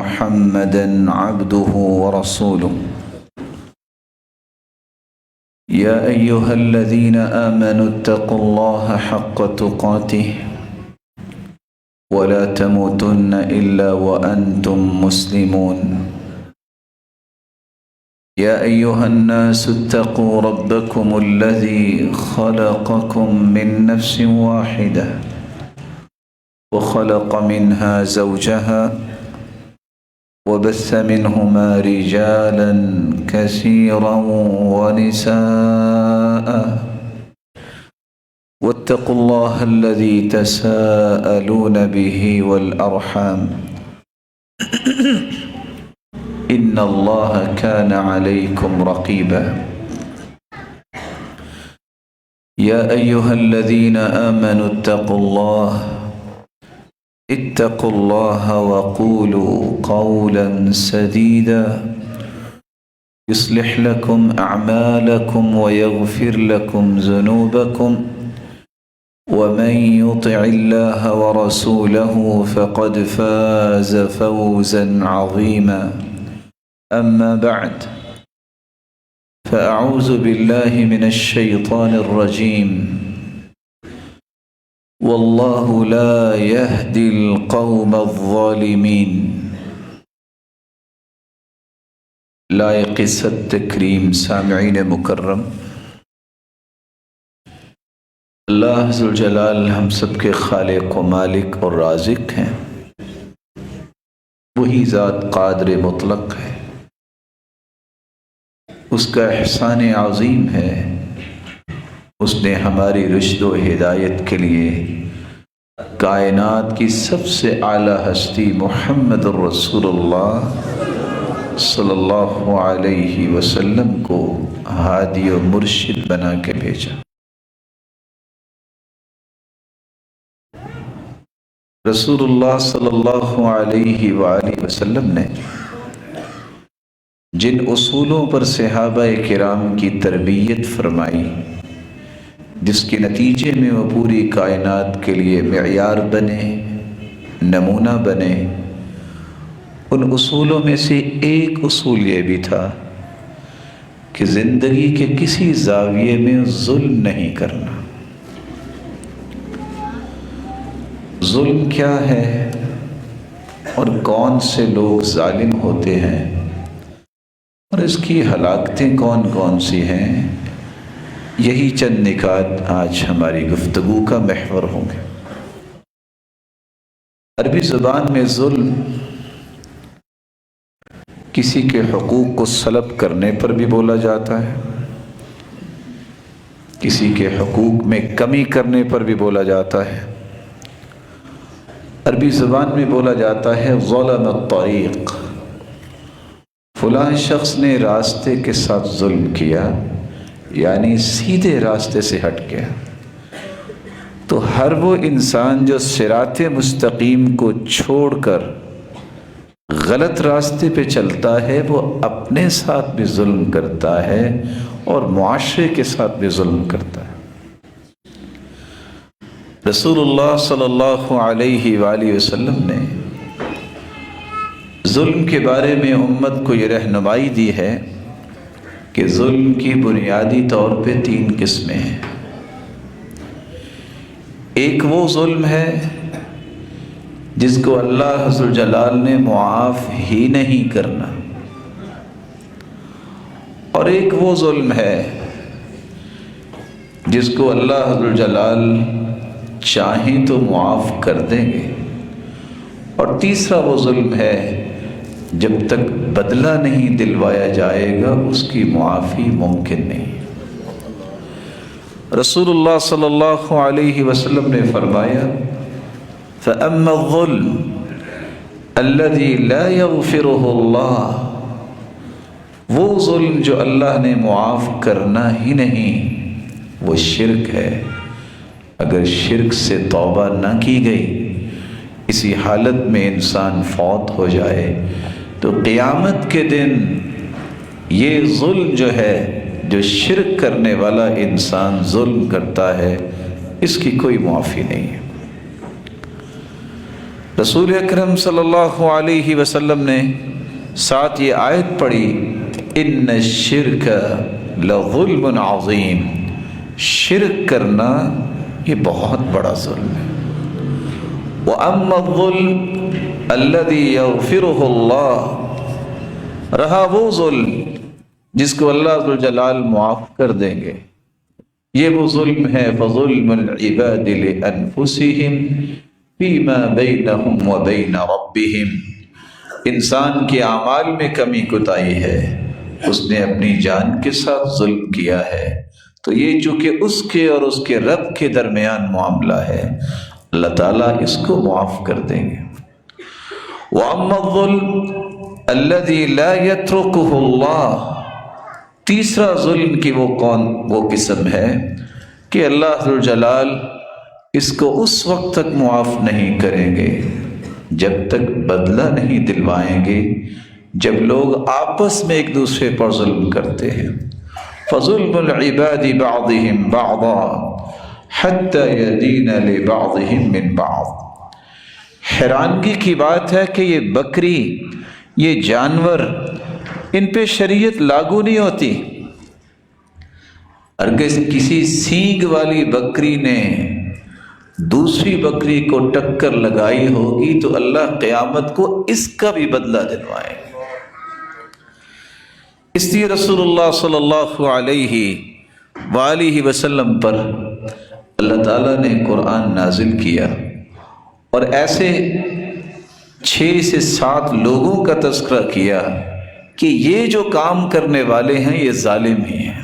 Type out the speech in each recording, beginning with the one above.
محمدا عبده ورسوله يا أيها الذين آمنوا اتقوا الله حق تقاته ولا تموتن إلا وأنتم مسلمون يا أيها الناس اتقوا ربكم الذي خلقكم من نفس واحدة وخلق منها زوجها وبث منهما رجالا كثيرا ونساء واتقوا الله الذي تساءلون به والأرحام إن الله كان عليكم رقيبا يا أيها الذين آمنوا اتقوا الله وقولوا قولا سديدا يصلح لكم أعمالكم ويغفر لكم ذنوبكم ومن يطع الله ورسوله فقد فاز فوزا عظيما أما بعد فأعوذ بالله من الشيطان الرجيم والله لا يهدي القوم الظالمين لائق عزت تکریم سامعین مکرم، اللہ ذوالجلال ہم سب کے خالق و مالک اور رازق ہیں۔ وہی ذات قادر مطلق ہے، اس کا احسان عظیم ہے، اس نے ہماری رشد و ہدایت کے لیے کائنات کی سب سے اعلیٰ ہستی محمد الرسول اللہ صلی اللہ علیہ وسلم کو ہادی و مرشد بنا کے بھیجا۔ رسول اللہ صلی اللہ علیہ وآلہ وسلم نے جن اصولوں پر صحابہ کرام کی تربیت فرمائی، جس کے نتیجے میں وہ پوری کائنات کے لیے معیار بنے، نمونہ بنے، ان اصولوں میں سے ایک اصول یہ بھی تھا کہ زندگی کے کسی زاویے میں ظلم نہیں کرنا۔ ظلم کیا ہے اور کون سے لوگ ظالم ہوتے ہیں اور اس کی ہلاکتیں کون کون سی ہیں، یہی چند نکات آج ہماری گفتگو کا محور ہوں گے۔ عربی زبان میں ظلم کسی کے حقوق کو سلب کرنے پر بھی بولا جاتا ہے، کسی کے حقوق میں کمی کرنے پر بھی بولا جاتا ہے۔ عربی زبان میں بولا جاتا ہے ظلم الطریق، فلاں شخص نے راستے کے ساتھ ظلم کیا، یعنی سیدھے راستے سے ہٹ گیا۔ تو ہر وہ انسان جو صراط مستقیم کو چھوڑ کر غلط راستے پہ چلتا ہے، وہ اپنے ساتھ بھی ظلم کرتا ہے اور معاشرے کے ساتھ بھی ظلم کرتا ہے۔ رسول اللہ صلی اللہ علیہ وآلہ وسلم نے ظلم کے بارے میں امت کو یہ رہنمائی دی ہے کہ ظلم کی بنیادی طور پہ 3 قسمیں ہیں۔ ایک وہ ظلم ہے جس کو اللہ ذوالجلال نے معاف ہی نہیں کرنا، اور ایک وہ ظلم ہے جس کو اللہ ذوالجلال چاہیں تو معاف کر دیں گے، اور تیسرا وہ ظلم ہے جب تک بدلہ نہیں دلوایا جائے گا اس کی معافی ممکن نہیں۔ رسول اللہ صلی اللہ علیہ وسلم نے فرمایا فَأَمَّا الظُّلْمُ الَّذِي لَا يَغْفِرُهُ اللَّهُ، وہ ظلم جو اللہ نے معاف کرنا ہی نہیں، وہ شرک ہے۔ اگر شرک سے توبہ نہ کی گئی، اسی حالت میں انسان فوت ہو جائے تو قیامت کے دن یہ ظلم جو ہے، جو شرک کرنے والا انسان ظلم کرتا ہے، اس کی کوئی معافی نہیں ہے۔ رسول اکرم صلی اللہ علیہ وسلم نے ساتھ یہ آیت پڑھی، ان الشرک لظلم عظیم، شرک کرنا یہ بہت بڑا ظلم ہے۔ وَأَمَّا الظُّلْمُ الَّذِي يَغْفِرُهُ اللَّهُ، رہا وہ ظلم جس کو اللہ ذوالجلال معاف کر دیں گے، یہ وہ ظلم ہے فَظُلْمُ الْعِبَادِ لِأَنفُسِهِمْ فِيمَا بَيْنَهُمْ وَبَيْنَ رَبِّهِمْ، انسان کے اعمال میں کمی کوتاہی ہے، اس نے اپنی جان کے ساتھ ظلم کیا ہے، تو یہ چونکہ اس کے اور اس کے رب کے درمیان معاملہ ہے، اللہ تعالیٰ اس کو معاف کر دیں گے۔ وَأَمَّا الظُّلْمُ الَّذِي لَا يَتْرُكُهُ اللَّهُ، تیسرا ظلم کی وہ قسم ہے کہ اللہ ذوالجلال اس کو اس وقت تک معاف نہیں کریں گے جب تک بدلہ نہیں دلوائیں گے، جب لوگ آپس میں ایک دوسرے پر ظلم کرتے ہیں۔ فَظُلْمُ الْعِبَادِ بَعْضِهِمْ بَعْضًا حَتَّى يَدِينَ لِبَعْضِهِمْ مِنْ بَعْضٍ، حیرانگی کی بات ہے کہ یہ بکری، یہ جانور، ان پہ شریعت لاگو نہیں ہوتی۔ اگر کسی سینگ والی بکری نے دوسری بکری کو ٹکر لگائی ہوگی تو اللہ قیامت کو اس کا بھی بدلہ دلوائے گا۔ اس لیے رسول اللہ صلی اللہ علیہ وآلہ وسلم پر اللہ تعالیٰ نے قرآن نازل کیا اور ایسے 6 سے 7 لوگوں کا تذکرہ کیا کہ یہ جو کام کرنے والے ہیں یہ ظالم ہی ہیں۔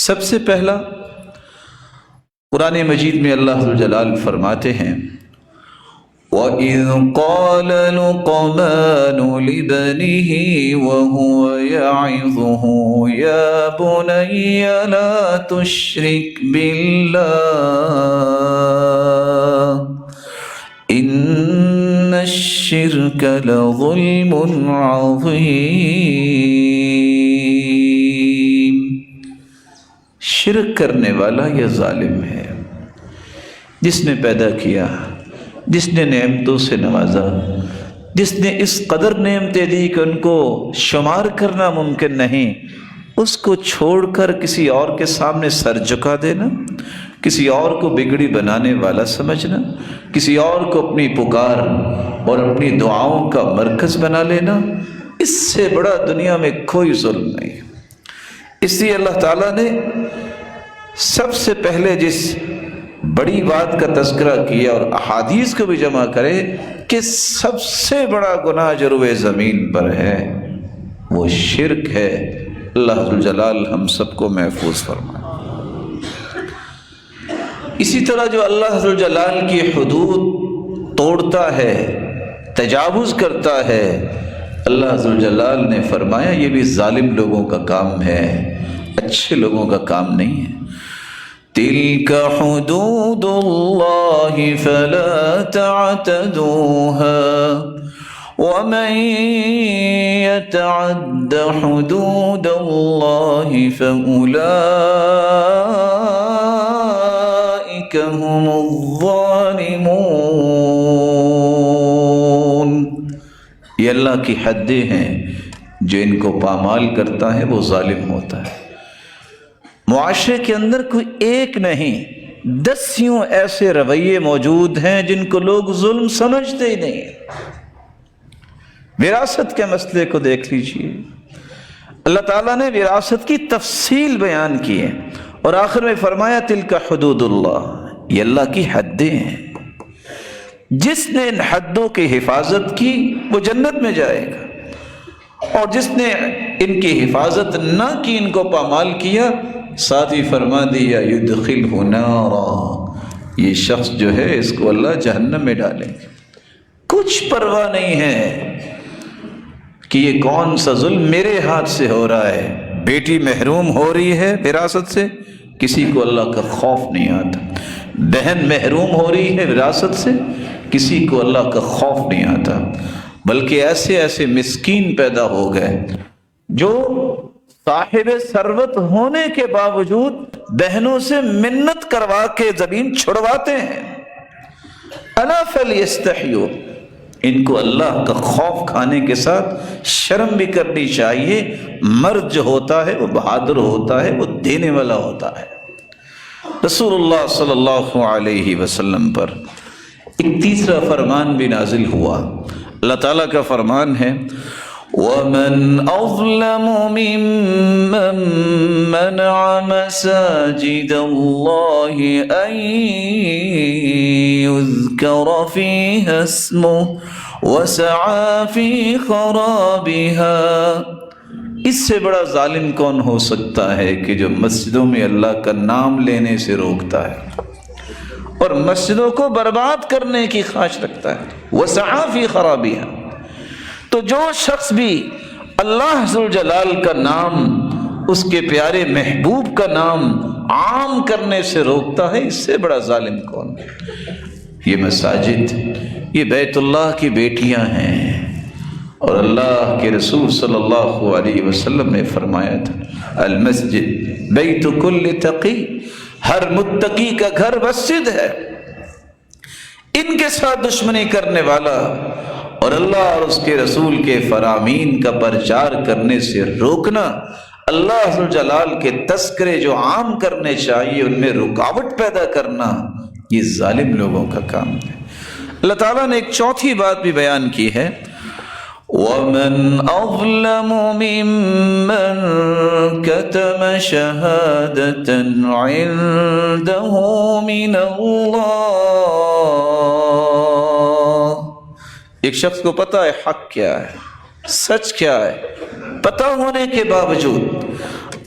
سب سے پہلا قرآن مجید میں اللہ ذوالجلال فرماتے ہیں، وَإِذْ قَالَ لُقْمَانُ لِابْنِهِ وَهُوَ يَعِظُهُ يَا بُنَيَّ لَا تُشْرِكْ بِاللَّهِ إِنَّ الشِّرْكَ لَظُلْمٌ عَظِيمٌ، شرک کرنے والا یہ ظالم ہے۔ جس نے پیدا کیا، جس نے نعمتوں سے نوازا، جس نے اس قدر نعمتیں دی کہ ان کو شمار کرنا ممکن نہیں، اس کو چھوڑ کر کسی اور کے سامنے سر جھکا دینا، کسی اور کو بگڑی بنانے والا سمجھنا، کسی اور کو اپنی پکار اور اپنی دعاؤں کا مرکز بنا لینا، اس سے بڑا دنیا میں کوئی ظلم نہیں۔ اس لیے اللہ تعالیٰ نے سب سے پہلے جس بڑی بات کا تذکرہ کیا اور احادیث کو بھی جمع کرے کہ سب سے بڑا گناہ جو روئے زمین پر ہے وہ شرک ہے، اللہ ذوالجلال ہم سب کو محفوظ فرمائے۔ اسی طرح جو اللہ ذوالجلال کی حدود توڑتا ہے، تجاوز کرتا ہے، اللہ ذوالجلال نے فرمایا یہ بھی ظالم لوگوں کا کام ہے، اچھے لوگوں کا کام نہیں ہے۔ تِلْكَ حُدُودُ اللَّهِ فَلَا تَعْتَدُوهَا وَمَن يَتَعَدَّ حُدُودَ اللَّهِ فَأُولَئِكَ هُمُ الظَّالِمُونَ، یہ اللہ کی حدیں ہیں، جو ان کو پامال کرتا ہے وہ ظالم ہوتا ہے۔ معاشرے کے اندر کوئی ایک نہیں، 10 ایسے رویے موجود ہیں جن کو لوگ ظلم سمجھتے ہی نہیں ہیں۔ وراثت کے مسئلے کو دیکھ لیجئے، اللہ تعالیٰ نے وراثت کی تفصیل بیان کی ہے اور آخر میں فرمایا تلک حدود اللہ، یہ اللہ کی حدیں ہیں، جس نے ان حدوں کی حفاظت کی وہ جنت میں جائے گا، اور جس نے ان کی حفاظت نہ کی، ان کو پامال کیا، ساتھ ہی فرما دیا یدخلہ نارا، یہ شخص جو ہے اس کو اللہ جہنم میں ڈالیں گے۔ کچھ پرواہ نہیں ہے کہ یہ کون سا ظلم میرے ہاتھ سے ہو رہا ہے، بیٹی محروم ہو رہی ہے وراثت سے، کسی کو اللہ کا خوف نہیں آتا، بہن محروم ہو رہی ہے وراثت سے، کسی کو اللہ کا خوف نہیں آتا، بلکہ ایسے ایسے مسکین پیدا ہو گئے جو صاحب ثروت ہونے کے باوجود بہنوں سے منت کروا کے زمین چھڑواتے ہیں۔ الا فلیستحیوا، ان کو اللہ کا خوف کھانے کے ساتھ شرم بھی کرنی چاہیے۔ مرد جو ہوتا ہے وہ بہادر ہوتا ہے، وہ دینے والا ہوتا ہے۔ رسول اللہ صلی اللہ علیہ وسلم پر ایک تیسرا فرمان بھی نازل ہوا۔ اللہ تعالیٰ کا فرمان ہے وَمَنْ أَظْلَمُ مِمَّنْ مَنَعَ مَسَاجِدَ اللَّهِ أَنْ يُذْكَرَ فِيهَا اسْمُهُ وَسَعَى فِي خَرَابِهَا، اس سے بڑا ظالم کون ہو سکتا ہے کہ جو مسجدوں میں اللہ کا نام لینے سے روکتا ہے اور مسجدوں کو برباد کرنے کی خواہش رکھتا ہے۔ وَسَعَى فِي خَرَابِهَا، تو جو شخص بھی اللہ ذوالجلال کا نام، اس کے پیارے محبوب کا نام عام کرنے سے روکتا ہے، اس سے بڑا ظالم کون ہے؟ یہ مساجد، یہ بیت اللہ کی بیٹیاں ہیں، اور اللہ کے رسول صلی اللہ علیہ وسلم نے فرمایا تھا المسجد بیت کل تقی، ہر متقی کا گھر مسجد ہے۔ ان کے ساتھ دشمنی کرنے والا اور اللہ اور اس کے رسول کے فرامین کا پرچار کرنے سے روکنا، اللہ ذوالجلال کے تذکرے جو عام کرنے چاہیے ان میں رکاوٹ پیدا کرنا، یہ ظالم لوگوں کا کام ہے۔ اللہ تعالیٰ نے ایک چوتھی بات بھی بیان کی ہے وَمَنْ أَظْلَمُ مِمَّنْ كَتَمَ شَهَادَةً عِنْدَهُ مِنَ اللَّهِ، ایک شخص کو پتہ ہے حق کیا ہے، سچ کیا ہے، پتہ ہونے کے باوجود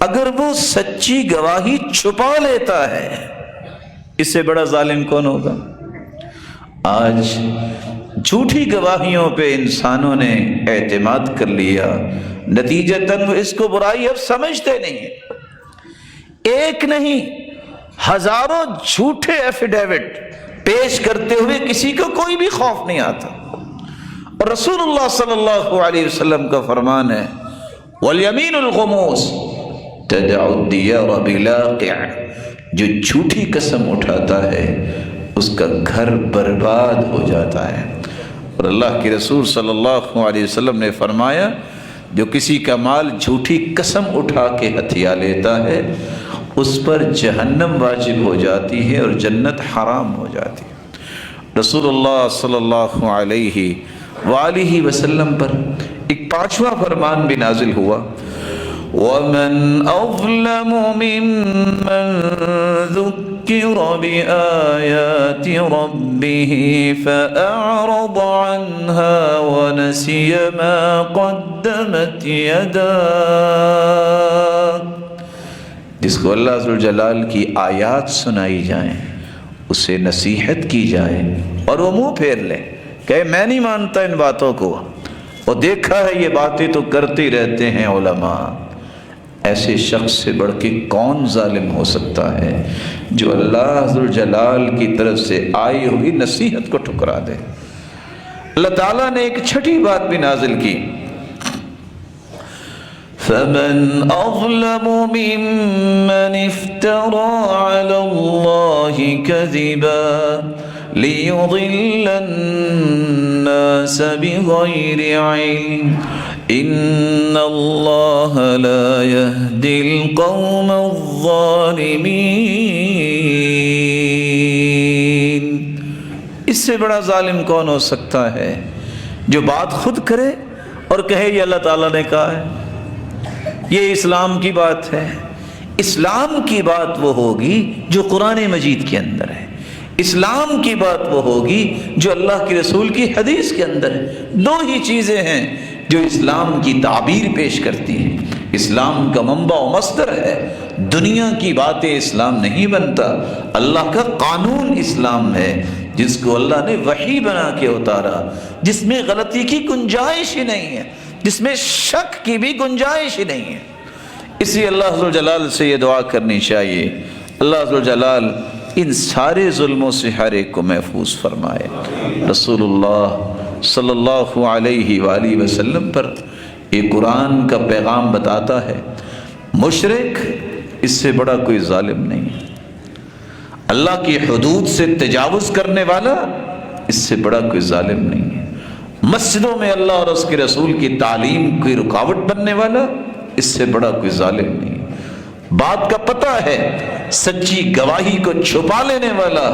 اگر وہ سچی گواہی چھپا لیتا ہے، اس سے بڑا ظالم کون ہوگا؟ آج جھوٹی گواہیوں پہ انسانوں نے اعتماد کر لیا، نتیجتاً وہ اس کو برائی اب سمجھتے نہیں ہیں۔ ایک نہیں، ہزاروں جھوٹے ایفیڈیوٹ پیش کرتے ہوئے کسی کو کوئی بھی خوف نہیں آتا۔ اور رسول اللہ صلی اللہ علیہ وسلم کا فرمان ہے وَالْيَمِينُ الْغُمُوسُ تَدْعُ الدِّيَارَ بِلَاقِعٍ، جو جھوٹی قسم اٹھاتا ہے اس کا گھر برباد ہو جاتا ہے۔ اور اللہ کے رسول صلی اللہ علیہ وسلم نے فرمایا جو کسی کا مال جھوٹی قسم اٹھا کے ہتھیا لیتا ہے اس پر جہنم واجب ہو جاتی ہے اور جنت حرام ہو جاتی ہے۔ رسول اللہ صلی اللہ علیہ وآلہ وسلم پر ایک پانچواں فرمان بھی نازل ہوا وَمَنْ أَظْلَمُ مِمَّنْ ذُكِّرَ بِآيَاتِ رَبِّهِ فَأَعْرَضَ عَنْهَا وَنَسِيَ مَا قَدَّمَتْ يَدَاهُ، جس کو اللہ ذوالجلال کی آیات سنائی جائیں، اسے نصیحت کی جائے اور وہ منہ پھیر لے کہ میں نہیں مانتا ان باتوں کو، اور دیکھا ہے یہ باتیں تو کرتے رہتے ہیں علماء، ایسے شخص سے بڑھ کے کون ظالم ہو سکتا ہے جو اللہ ذوالجلال کی طرف سے آئی ہوئی نصیحت کو ٹھکرا دے۔ اللہ تعالیٰ نے ایک چھٹی بات بھی نازل کی فَمَنْ أَظْلَمُ مِمَّنِ افْتَرَى عَلَى اللَّهِ كَذِبًا لِيُضِلَّ النَّاسَ بِغَيْرِ عِلْمٍ إِنَّ اللَّهَ لَا يَهْدِي الْقَوْمَ الظَّالِمِينَ، اس سے بڑا ظالم کون ہو سکتا ہے جو بات خود کرے اور کہے یہ اللہ تعالیٰ نے کہا ہے، یہ اسلام کی بات ہے۔ اسلام کی بات وہ ہوگی جو قرآن مجید کے اندر ہے، اسلام کی بات وہ ہوگی جو اللہ کے رسول کی حدیث کے اندر ہے۔ دو ہی چیزیں ہیں جو اسلام کی تعبیر پیش کرتی ہیں۔ اسلام کا منبع و مصدر ہے، دنیا کی باتیں اسلام نہیں بنتا، اللہ کا قانون اسلام ہے جس کو اللہ نے وحی بنا کے اتارا، جس میں غلطی کی گنجائش ہی نہیں ہے، جس میں شک کی بھی گنجائش ہی نہیں ہے۔ اس لیے اللہ ذوالجلال سے یہ دعا کرنی چاہیے اللہ ذوالجلال ان سارے ظلموں سے ہر ایک کو محفوظ فرمائے۔ رسول اللہ صلی اللہ علیہ وآلہ وسلم پر یہ قرآن کا پیغام بتاتا ہے مشرک اس سے بڑا کوئی ظالم نہیں، اللہ کی حدود سے تجاوز کرنے والا اس سے بڑا کوئی ظالم نہیں ہے۔ مسجدوں میں اللہ اور اس کے رسول کی تعلیم کی رکاوٹ بننے والا، اس سے بڑا کوئی ظالم نہیں ہے۔ بات کا پتہ ہے، سچی گواہی کو چھپا لینے والا،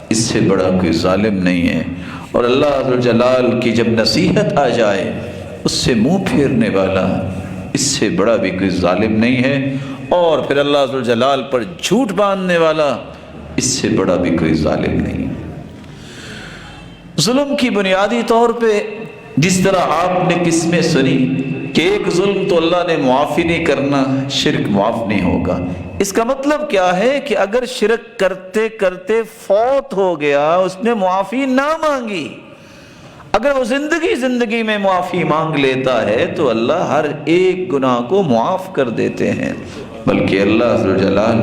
اس سے بڑا کوئی ظالم نہیں ہے۔ اور اللہ ذوالجلال کی جب نصیحت آ جائے اس سے منہ پھیرنے والا، اس سے بڑا بھی کوئی ظالم نہیں ہے۔ اور پھر اللہ ذوالجلال پر جھوٹ باندھنے والا، اس سے بڑا بھی کوئی ظالم نہیں ہے۔ ظلم کی بنیادی طور پہ جس طرح آپ نے قسمیں سنی کہ ایک ظلم تو اللہ نے معافی نہیں کرنا، شرک معاف نہیں ہوگا، اس کا مطلب کیا ہے کہ اگر شرک کرتے کرتے فوت ہو گیا، اس نے معافی نہ مانگی، اگر وہ زندگی میں معافی مانگ لیتا ہے تو اللہ ہر ایک گناہ کو معاف کر دیتے ہیں، بلکہ اللہ ذوالجلال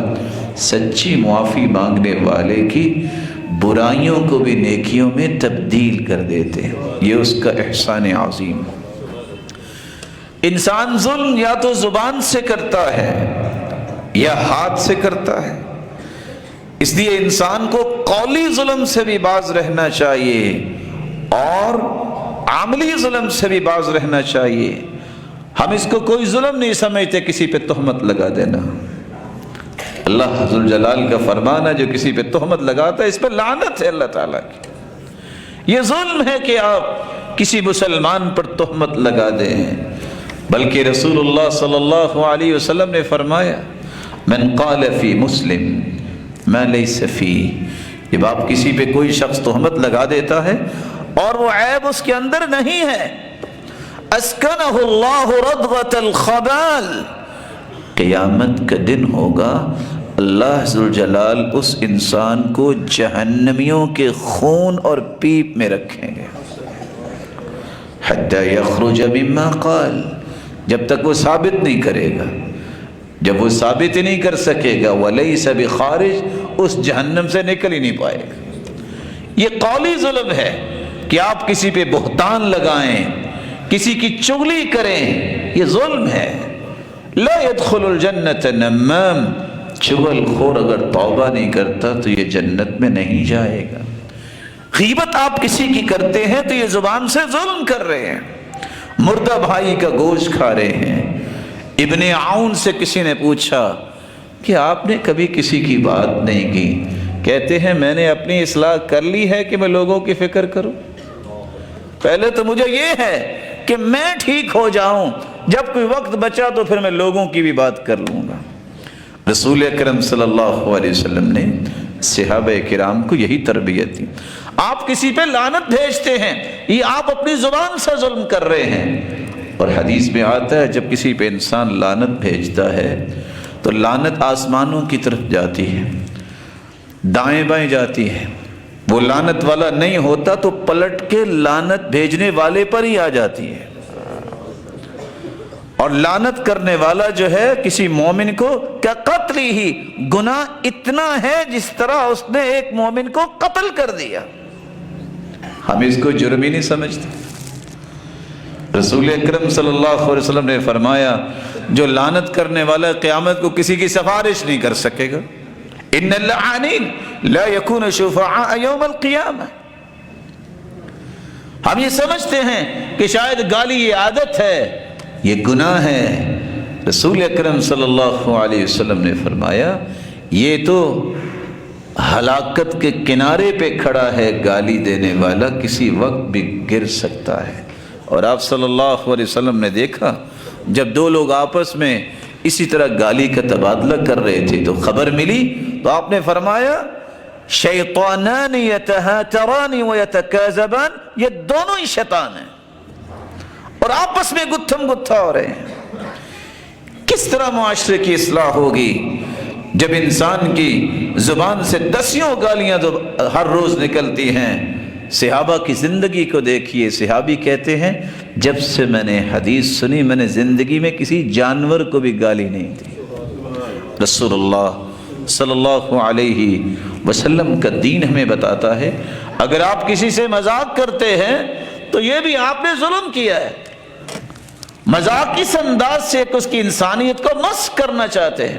سچی معافی مانگنے والے کی برائیوں کو بھی نیکیوں میں تبدیل کر دیتے ہیں۔ یہ اس کا احسان عظیم۔ انسان ظلم یا تو زبان سے کرتا ہے یا ہاتھ سے کرتا ہے، اس لیے انسان کو قولی ظلم سے بھی باز رہنا چاہیے اور عملی ظلم سے بھی باز رہنا چاہیے۔ ہم اس کو کوئی ظلم نہیں سمجھتے کسی پہ تہمت لگا دینا۔ اللہ ذوالجلال کا فرمان ہے جو کسی پہ تہمت لگاتا ہے اس پہ لعنت ہے اللہ تعالیٰ کی۔ یہ ظلم ہے کہ آپ کسی مسلمان پر تہمت لگا دیں، بلکہ رسول اللہ صلی اللہ علیہ وسلم نے فرمایا من قال فی مسلم ما لیس فی، جب آپ کسی پہ کوئی شخص تہمت لگا دیتا ہے اور وہ عیب اس کے اندر نہیں ہے، اسکنہ اللہ ردغۃ الخبال، قیامت کا دن ہوگا اللہ ذوالجلال اس انسان کو جہنمیوں کے خون اور پیپ میں رکھیں گے، حتی یخرج مما قال، جب تک وہ ثابت نہیں کرے گا، جب وہ ثابت ہی نہیں کر سکے گا ولیس بخارج، اس جہنم سے نکل ہی نہیں پائے گا۔ یہ قولی ظلم ہے کہ آپ کسی پہ بہتان لگائیں، کسی کی چغلی کریں، یہ ظلم ہے۔ لا يدخل الجنت نمام، چغل خور اگر توبہ نہیں کرتا تو یہ جنت میں نہیں جائے گا۔ غیبت آپ کسی کی کرتے ہیں تو یہ زبان سے ظلم کر رہے ہیں، مردہ بھائی کا گوشت کھا رہے ہیں۔ ابن عون سے کسی نے پوچھا کہ آپ نے کبھی کسی کی بات نہیں کی، کہتے ہیں میں نے اپنی اصلاح کر لی ہے کہ میں لوگوں کی فکر کروں؟ پہلے تو مجھے یہ ہے کہ میں ٹھیک ہو جاؤں، جب کوئی وقت بچا تو پھر میں لوگوں کی بھی بات کر لوں گا۔ رسول اکرم صلی اللہ علیہ وسلم نے صحابہ کرام کو یہی تربیت دی۔ آپ کسی پہ لعنت بھیجتے ہیں، یہ آپ اپنی زبان سے ظلم کر رہے ہیں۔ اور حدیث میں آتا ہے جب کسی پہ انسان لعنت بھیجتا ہے تو لعنت آسمانوں کی طرف جاتی ہے، دائیں بائیں جاتی ہے، وہ لعنت والا نہیں ہوتا تو پلٹ کے لعنت بھیجنے والے پر ہی آ جاتی ہے۔ اور لعنت کرنے والا جو ہے کسی مومن کو کیا قتل ہی، گناہ اتنا ہے جس طرح اس نے ایک مومن کو قتل کر دیا۔ ہم اس کو جرم ہی نہیں سمجھتے۔ رسول اکرم صلی اللہ علیہ وسلم نے فرمایا جو لعنت کرنے والا قیامت کو کسی کی سفارش نہیں کر سکے گا۔ ان اللعانین لا یکون شفعاء یوم القیامہ۔ ہم یہ سمجھتے ہیں کہ شاید گالی یہ عادت ہے، یہ گناہ ہے۔ رسول اکرم صلی اللہ علیہ وسلم نے فرمایا یہ تو ہلاکت کے کنارے پہ کھڑا ہے، گالی دینے والا کسی وقت بھی گر سکتا ہے۔ اور آپ صلی اللہ علیہ وسلم نے دیکھا جب دو لوگ آپس میں اسی طرح گالی کا تبادلہ کر رہے تھے تو خبر ملی تو آپ نے فرمایا شیطانان یتہاتران ویتکاذبان، یہ دونوں ہی شیطان ہیں اور آپس میں گتھم گتھا ہو رہے ہیں۔ کس طرح معاشرے کی اصلاح ہوگی جب انسان کی زبان سے دسیوں گالیاں ہر روز نکلتی ہیں؟ صحابہ کی زندگی کو دیکھیے، صحابی کہتے ہیں جب سے میں نے حدیث سنی میں نے زندگی میں کسی جانور کو بھی گالی نہیں دی۔ رسول اللہ صلی اللہ علیہ وسلم کا دین ہمیں بتاتا ہے اگر آپ کسی سے مذاق کرتے ہیں تو یہ بھی آپ نے ظلم کیا ہے۔ مذاق کس انداز سے اس کی انسانیت کو مسخ کرنا چاہتے ہیں۔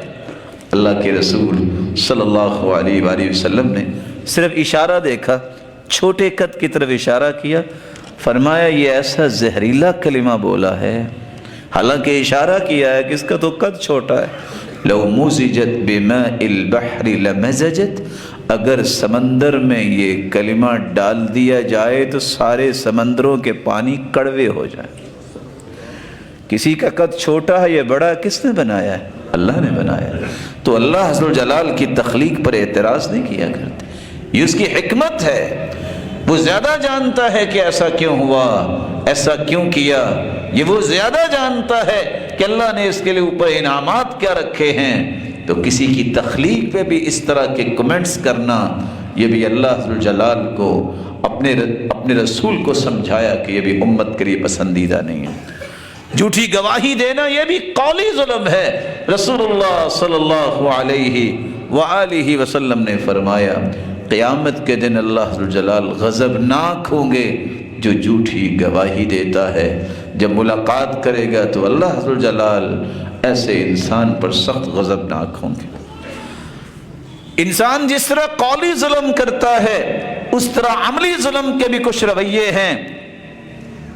اللہ کے رسول صلی اللہ علیہ وآلہ وسلم نے صرف اشارہ دیکھا، چھوٹے قد کی طرف اشارہ کیا، فرمایا یہ ایسا زہریلا کلمہ بولا ہے، حالانکہ اشارہ کیا ہے کہ اس کا تو قد چھوٹا ہے۔ لو مزجت بماء البحر لمزجت، اگر سمندر میں یہ کلمہ ڈال دیا جائے تو سارے سمندروں کے پانی کڑوے ہو جائیں۔ کسی کا قد چھوٹا ہے یا بڑا، کس نے بنایا ہے؟ اللہ نے بنایا ہے۔ تو اللہ عز و جلال کی تخلیق پر اعتراض نہیں کیا کرتے، یہ اس کی حکمت ہے، وہ زیادہ جانتا ہے کہ ایسا کیوں ہوا، ایسا کیوں کیا، یہ وہ زیادہ جانتا ہے کہ اللہ نے اس کے لیے اوپر انعامات کیا رکھے ہیں۔ تو کسی کی تخلیق پہ بھی اس طرح کے کمنٹس کرنا، یہ بھی اللہ عز و جلال کو اپنے رسول کو سمجھایا کہ یہ بھی امت کے لیے پسندیدہ نہیں ہے۔ جھوٹی گواہی دینا یہ بھی قولی ظلم ہے۔ رسول اللہ صلی اللہ علیہ وآلہ وسلم نے فرمایا قیامت کے دن اللہ عز و جلال غضبناک ہوں گے جو جھوٹی گواہی دیتا ہے۔ جب ملاقات کرے گا تو اللہ عز و جلال ایسے انسان پر سخت غضبناک ہوں گے۔ انسان جس طرح قولی ظلم کرتا ہے اس طرح عملی ظلم کے بھی کچھ رویے ہیں۔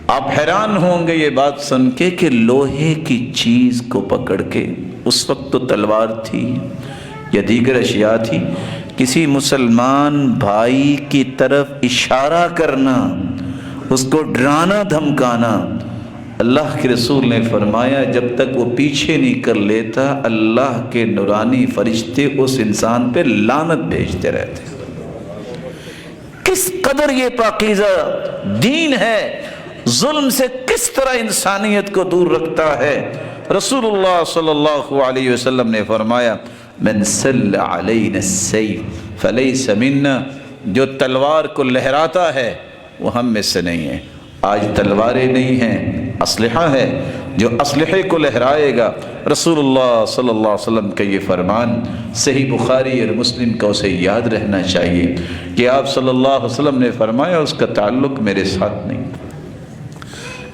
آپ حیران ہوں گے یہ بات سن کے کہ لوہے کی چیز کو پکڑ کے، اس وقت تو تلوار تھی یا دیگر اشیاء تھی، کسی مسلمان بھائی کی طرف اشارہ کرنا، اس کو ڈرانا دھمکانا، اللہ کے رسول نے فرمایا جب تک وہ پیچھے نہیں کر لیتا اللہ کے نورانی فرشتے اس انسان پہ لعنت بھیجتے رہتے۔ کس قدر یہ پاکیزہ دین ہے، ظلم سے کس طرح انسانیت کو دور رکھتا ہے۔ رسول اللہ صلی اللہ علیہ وسلم نے فرمایا من سل علینا السیف فلیس منا، جو تلوار کو لہراتا ہے وہ ہم میں سے نہیں ہے۔ آج تلواریں نہیں ہیں، اسلحہ ہے، جو اسلحے کو لہرائے گا۔ رسول اللہ صلی اللہ علیہ وسلم کا یہ فرمان صحیح بخاری اور مسلم کا اسے یاد رہنا چاہیے کہ آپ صلی اللہ علیہ وسلم نے فرمایا اس کا تعلق میرے ساتھ نہیں۔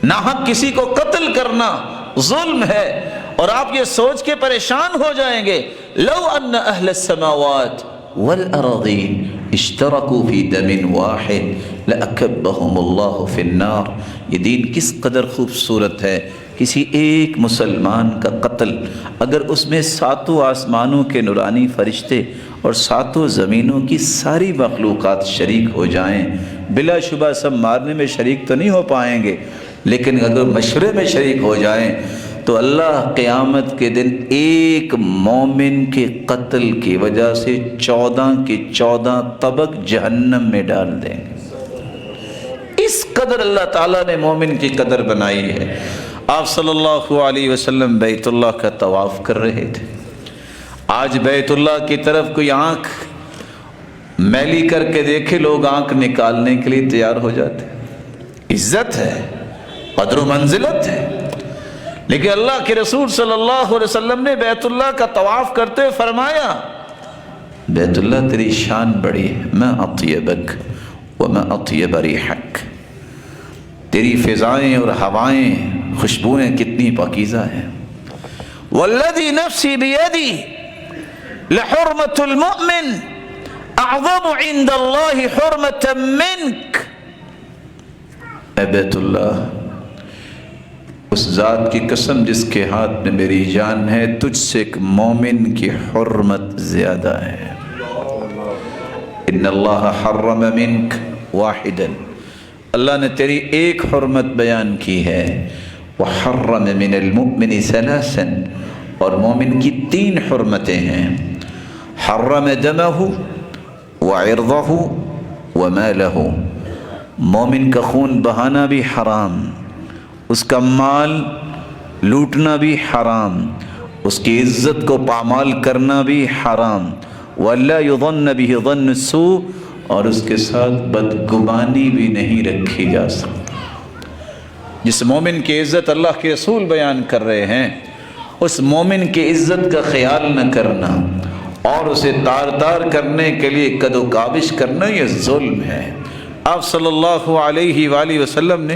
ناحق کسی کو قتل کرنا ظلم ہے، اور آپ یہ سوچ کے پریشان ہو جائیں گے لو ان اہل السماوات والارضین اشترکوا فی دم واحد لاکبہم اللہ فی النار۔ یہ دین کس قدر خوبصورت ہے، کسی ایک مسلمان کا قتل اگر اس میں ساتوں آسمانوں کے نورانی فرشتے اور ساتوں زمینوں کی ساری مخلوقات شریک ہو جائیں، بلا شبہ سب مارنے میں شریک تو نہیں ہو پائیں گے، لیکن اگر مشورے میں شریک ہو جائیں تو اللہ قیامت کے دن ایک مومن کے قتل کی وجہ سے 14 کے 14 طبق جہنم میں ڈال دیں گے۔ اس قدر اللہ تعالیٰ نے مومن کی قدر بنائی ہے۔ آپ صلی اللہ علیہ وسلم بیت اللہ کا طواف کر رہے تھے۔ آج بیت اللہ کی طرف کوئی آنکھ میلی کر کے دیکھے، لوگ آنکھ نکالنے کے لیے تیار ہو جاتے۔ عزت ہے، قدر و منزلت ہے، لیکن اللہ کے رسول صلی اللہ علیہ وسلم نے بیت اللہ کا طواف کرتے ہوئے فرمایا بیت اللہ تیری شان بڑی ہے، ما اطیبک وما اطیب ریحک، تیری فضائیں اور ہوائیں خوشبوئیں کتنی پاکیزہ ہیں۔ والذی نفسی بیدی لحرمت المؤمن اعظم عند اللہ حرمت منک۔ اے بیت اللہ، اس ذات کی قسم جس کے ہاتھ میں میری جان ہے، تجھ سے ایک مومن کی حرمت زیادہ ہے۔ ان اللہ حرم منک واحدا، اللہ نے تیری ایک حرمت بیان کی ہے، وحرم من المؤمن ثلاثا، اور مومن کی 3 حرمتیں ہیں، حرم دمہ وعرضہ ومالہ، مومن کا خون بہانا بھی حرام، اس کا مال لوٹنا بھی حرام، اس کی عزت کو پامال کرنا بھی حرام، وَلَا يُظَنَّ بِهِ ظَنُّ السُّوءِ، اور اس کے ساتھ بدگمانی بھی نہیں رکھی جا سکتی۔ جس مومن کی عزت اللہ کے رسول بیان کر رہے ہیں، اس مومن کی عزت کا خیال نہ کرنا اور اسے تار تار کرنے کے لیے قد و کاوش کرنا، یہ ظلم ہے۔ آپ صلی اللہ علیہ وآلہ وسلم نے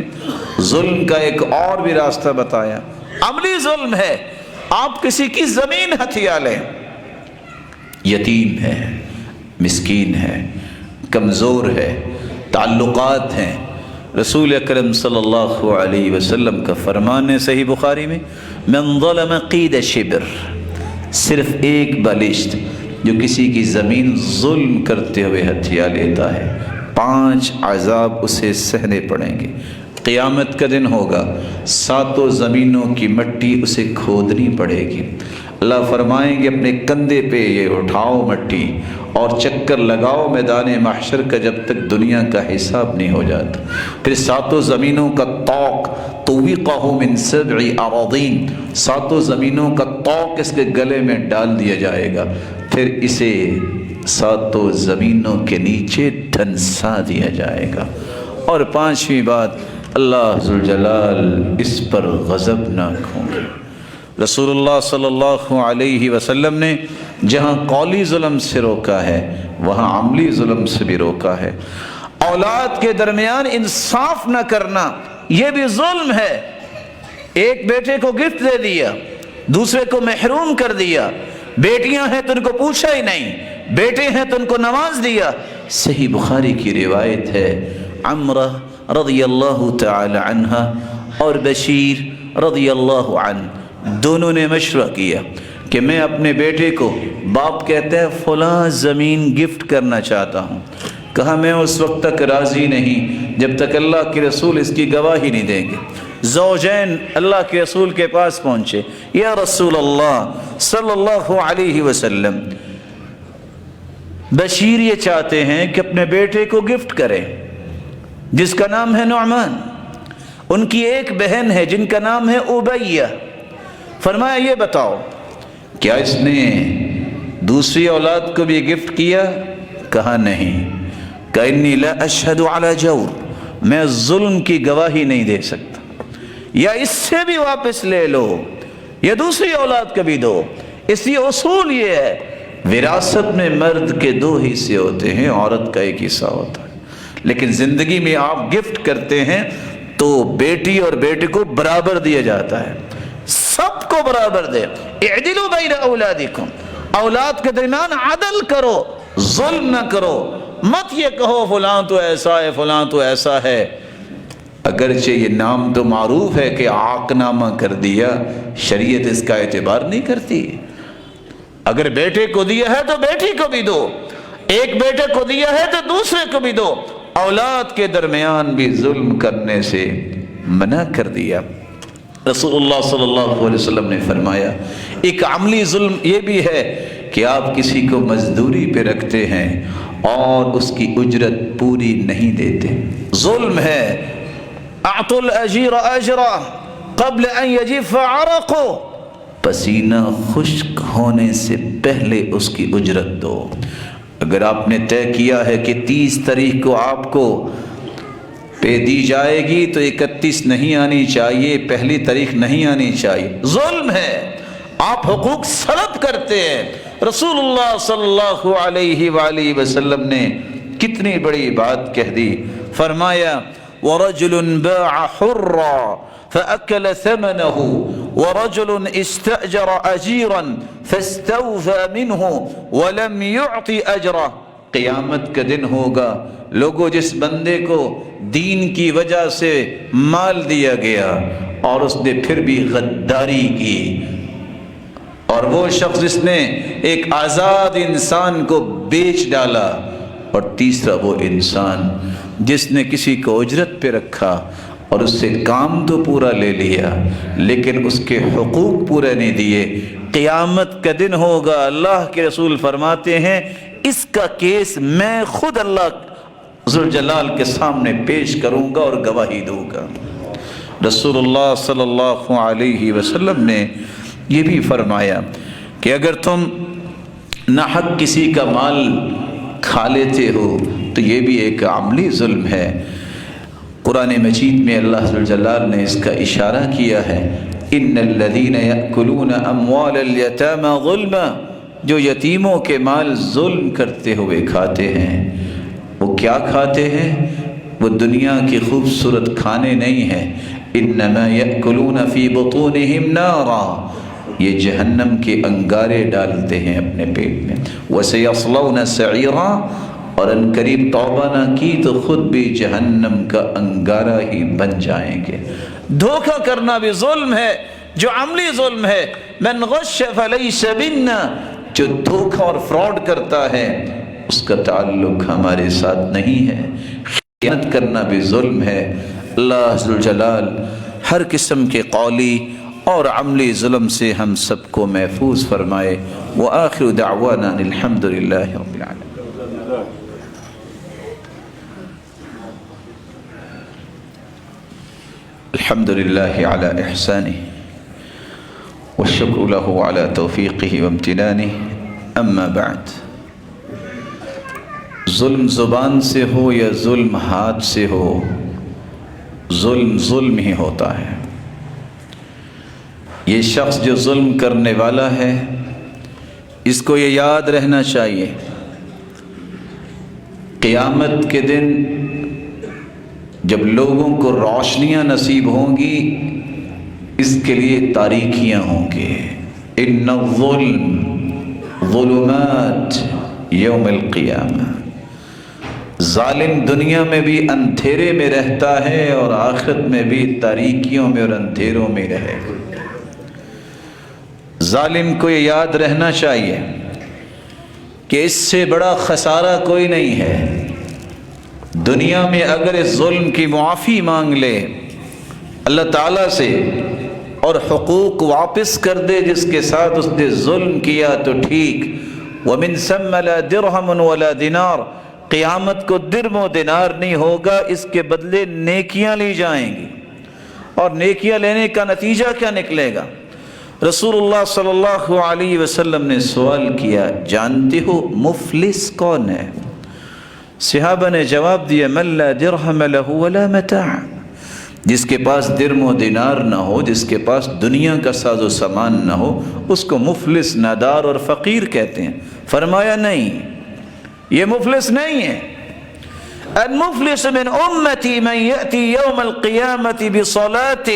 ظلم کا ایک اور بھی راستہ بتایا، عملی ظلم ہے۔ آپ کسی کی زمین ہتھیا لیں، یتیم ہے، مسکین ہے، کمزور ہے، تعلقات ہیں۔ رسول اکرم صلی اللہ علیہ وسلم کا فرمان ہے صحیح بخاری میں، من ظلم قید شبر، صرف ایک بالشت جو کسی کی زمین ظلم کرتے ہوئے ہتھیا لیتا ہے 5 عذاب اسے سہنے پڑیں گے۔ قیامت کا دن ہوگا، 7 زمینوں کی مٹی اسے کھودنی پڑے گی۔ اللہ فرمائیں گے اپنے کندھے پہ یہ اٹھاؤ مٹی اور چکر لگاؤ میدان محشر کا جب تک دنیا کا حساب نہیں ہو جاتا۔ پھر 7 زمینوں کا طوق طوقہ من 7 اراضین، 7 زمینوں کا طوق اس کے گلے میں ڈال دیا جائے گا، پھر اسے 7 زمینوں کے نیچے دھنسا دیا جائے گا۔ اور 5ویں بات، اللہ ذوالجلال اس پر غضبناک ہوں گے۔ رسول اللہ صلی اللہ علیہ وسلم نے جہاں قولی ظلم سے روکا ہے وہاں عملی ظلم سے بھی روکا ہے۔ اولاد کے درمیان انصاف نہ کرنا یہ بھی ظلم ہے۔ ایک بیٹے کو گفٹ دے دیا، دوسرے کو محروم کر دیا، بیٹیاں ہیں تو ان کو پوچھا ہی نہیں، بیٹے ہیں تو ان کو نواز دیا۔ صحیح بخاری کی روایت ہے، عمرہ رضی اللہ تعالی عنہ اور بشیر رضی اللہ عنہ دونوں نے مشورہ کیا کہ میں اپنے بیٹے کو، باپ کہتے ہیں فلاں زمین گفٹ کرنا چاہتا ہوں، کہا میں اس وقت تک راضی نہیں جب تک اللہ کے رسول اس کی گواہی نہیں دیں گے۔ زوجین اللہ کے رسول کے پاس پہنچے، یا رسول اللہ صلی اللہ علیہ وسلم، بشیر یہ چاہتے ہیں کہ اپنے بیٹے کو گفٹ کریں جس کا نام ہے نعمان، ان کی ایک بہن ہے جن کا نام ہے ابیہ۔ فرمایا یہ بتاؤ کیا اس نے دوسری اولاد کو بھی گفٹ کیا؟ کہا نہیں۔ کہ انی لا اشہد علی جور، میں ظلم کی گواہی نہیں دے سکتا، یا اس سے بھی واپس لے لو یا دوسری اولاد کو بھی دو۔ اس لیے اصول یہ ہے، وراثت میں مرد کے 2 حصے ہوتے ہیں، عورت کا 1 حصہ ہوتا ہے، لیکن زندگی میں آپ گفٹ کرتے ہیں تو بیٹی اور بیٹے کو برابر دیا جاتا ہے، سب کو برابر دے۔ اعدلوا بین اولادکم، اولاد کے درمیان عدل کرو، ظلم نہ کرو، مت یہ کہو فلاں تو ایسا ہے فلاں تو ایسا ہے۔ اگرچہ یہ نام تو معروف ہے کہ عاق نامہ کر دیا، شریعت اس کا اعتبار نہیں کرتی۔ اگر بیٹے کو دیا ہے تو بیٹی کو بھی دو، ایک بیٹے کو دیا ہے تو دوسرے کو بھی دو۔ اولاد کے درمیان بھی ظلم کرنے سے منع کر دیا۔ رسول اللہ صلی اللہ علیہ وسلم نے فرمایا ایک عملی ظلم یہ بھی ہے کہ آپ کسی کو مزدوری پہ رکھتے ہیں اور اس کی اجرت پوری نہیں دیتے، ظلم ہے۔ اعطوا الاجیر اجرا قبل ان یجف عرقه، پسینہ خشک ہونے سے پہلے اس کی اجرت دو۔ اگر آپ نے طے کیا ہے کہ 30 تاریخ کو آپ کو پہ دی جائے گی تو 31 نہیں آنی چاہیے، پہلی تاریخ نہیں آنی چاہیے، ظلم ہے، آپ حقوق سلب کرتے ہیں۔ رسول اللہ صلی اللہ علیہ وآلہ وسلم نے کتنی بڑی بات کہہ دی، فرمایا وَرَجُلٌ بَاعَ حُرًّا فَأَكَلَ ثَمَنَهُ وَرَجُلٌ اسْتَأْجَرَ أَجِيرًا فَاسْتَوْفَى مِنْهُ وَلَمْ يُعْطِ أَجْرَهُ۔ قیامت کا دن ہوگا، لوگوں جس بندے کو دین کی وجہ سے مال دیا گیا اور اس نے پھر بھی غداری کی، اور وہ شخص جس نے ایک آزاد انسان کو بیچ ڈالا، اور تیسرا وہ انسان جس نے کسی کو اجرت پہ رکھا اور اس سے کام تو پورا لے لیا لیکن اس کے حقوق پورے نہیں دیے۔ قیامت کا دن ہوگا، اللہ کے رسول فرماتے ہیں اس کا کیس میں خود اللہ ذوالجلال کے سامنے پیش کروں گا اور گواہی دوں گا۔ رسول اللہ صلی اللہ علیہ وسلم نے یہ بھی فرمایا کہ اگر تم ناحق کسی کا مال کھا لیتے ہو تو یہ بھی ایک عملی ظلم ہے۔ قرآن مجید میں اللہ ذوالجلال نے اس کا اشارہ کیا ہے، ان الذین یأکلون اموال الیتامی ظلما، جو یتیموں کے مال ظلم کرتے ہوئے کھاتے ہیں۔ وہ کیا کھاتے ہیں؟ وہ دنیا کی خوبصورت کھانے نہیں ہیں، انما یأکلون فی بطونہم نارا، یہ جہنم کے انگارے ڈالتے ہیں اپنے پیٹ میں، وسیصلون سعیرا، اور ان قریب توبہ نہ کی تو خود بھی جہنم کا انگارہ ہی بن جائیں گے۔ دھوکہ کرنا بھی ظلم ہے، جو عملی ظلم ہے۔ من غش فلیس منا، جو دھوکہ اور فراڈ کرتا ہے اس کا تعلق ہمارے ساتھ نہیں ہے۔ خیانت کرنا بھی ظلم ہے۔ اللہ ذوالجلال ہر قسم کے قولی اور عملی ظلم سے ہم سب کو محفوظ فرمائے۔ وآخر دعوانا الحمد للہ رب العالمین۔ الحمد للہ علی احسانہ والشکر لہ علی توفیقہ وامتنانہ، اما بعد۔ ظلم زبان سے ہو یا ظلم ہاتھ سے ہو، ظلم ظلم ہی ہوتا ہے۔ یہ شخص جو ظلم کرنے والا ہے اس کو یہ یاد رہنا چاہیے، قیامت کے دن جب لوگوں کو روشنیاں نصیب ہوں گی اس کے لیے تاریکیاں ہوں گی۔ ان الظلم ظلمات یوم القیامہ، ظالم دنیا میں بھی اندھیرے میں رہتا ہے اور آخرت میں بھی تاریکیوں میں اور اندھیروں میں رہے گا۔ ظالم کو یہ یاد رہنا چاہیے کہ اس سے بڑا خسارہ کوئی نہیں ہے۔ دنیا میں اگر اس ظلم کی معافی مانگ لے اللہ تعالیٰ سے اور حقوق واپس کر دے جس کے ساتھ اس نے ظلم کیا تو ٹھیک۔ وَمِن ثَمَّ لَا دِرْهَمٌ وَلَا دِنَارٌ، قیامت کو درم و دینار نہیں ہوگا، اس کے بدلے نیکیاں لی جائیں گی۔ اور نیکیاں لینے کا نتیجہ کیا نکلے گا؟ رسول اللہ صلی اللہ علیہ وسلم نے سوال کیا، جانتے ہو مفلس کون ہے؟ صحابہ نے جواب دیا، من لا درہم لہ ولا متاع، جس کے پاس درم و دینار نہ ہو، جس کے پاس دنیا کا ساز و سامان نہ ہو، اس کو مفلس، نادار اور فقیر کہتے ہیں۔ فرمایا نہیں، یہ مفلس نہیں ہے۔ المفلس من امتی من یأتی یوم القیامت بصلاۃ